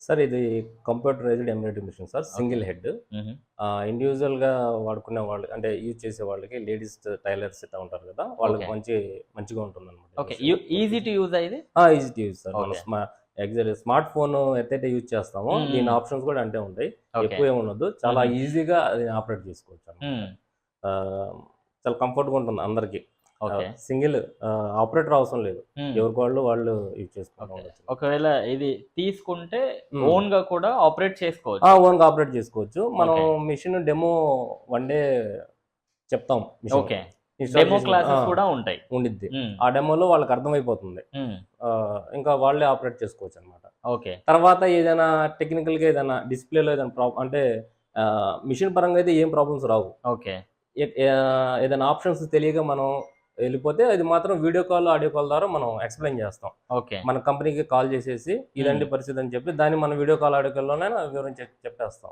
Sir ఇది computerised embroidery machine sir. Okay. Single head. హుహు. ఇండివిజువల్‌గా వాడుకునే వాళ్ళు అంటే యూజ్ చేసే వాళ్ళకి లేడీస్ టైలర్స్ ఇట్లా ఉంటారు కదా! వాళ్ళకి ఓకే. మంచిగా ఉంటుందన్నమాట ఈ ఓకే. మిషన్. ఈజీ టు యూజా ఇది? Easy to use sir. మనం ఓకే. ఎగ్జాక్ట్‌లీ స్మార్ట్ ఫోన్ ఎట్టయితే యూజ్ చేస్తామో హ్మ్. దీని హ్మ్. ఆప్షన్స్ కూడా అంతే ఉంటాయి. ఓకే. ఎక్కువ ఏముండదు. చాలా హుహు. ఈజీగా అది ఆపరేట్ చేసుకోవచ్చన్నమాట. హ్మ్. ఆహ్, చాలా కంఫర్ట్‌గా ఉంటుంది అందరికి. ఓకే. సింగిల్ ఆపరేటర్ అవసరం లేదు. హ్మ్. ఎవరికి వాళ్ళు యూజ్ చేసుకుంటూ ఓకే. ఉండొచ్చు. ఒకవేళ ఇది తీసుకుంటే హ్మ్. ఓన్‌గా కూడా ఆపరేట్ చేసుకోవచ్చు. ఓన్‌గా ఆపరేట్ చేసుకోవచ్చు. మనం okay. Machine demo one day చెప్తాం మిషన్. ఓకే. ఇన్‌స్టాల్ డెమో చేసిన క్లాసెస్ కూడా ఉంటాయి. ఉండిద్ది. హ్మ్. ఆ డెమోలో వాళ్ళకి అర్థమైపోతుంది. హ్మ్. ఇంకా వాళ్ళే ఆపరేట్ చేసుకోవచ్చనమాట. ఓకే. తర్వాత ఏదైనా టెక్నికల్‌గా ఏదైనా డిస్‌ప్లేలో ఏదైనా అంటే మిషన్ పరంగా అయితే ఏం ప్రాబ్లమ్స్ రావు. ఓకే. ఏదైనా ఆప్షన్స్ తెలియక మనం వెళ్ళిపోతే అది మాత్రం వీడియో కాల్, ఆడియో కాల్ ద్వారా మనం ఎక్స్‌ప్లెయిన్ చేస్తాం. ఓకే. మన కంపెనీకి కాల్ చేసేసి హ్మ్. ఇదండి పరిస్థితి అని చెప్పి దాన్ని మనం వీడియో కాల్, ఆడియో కాల్‌లోనే వివరించి చెప్పేస్తాం.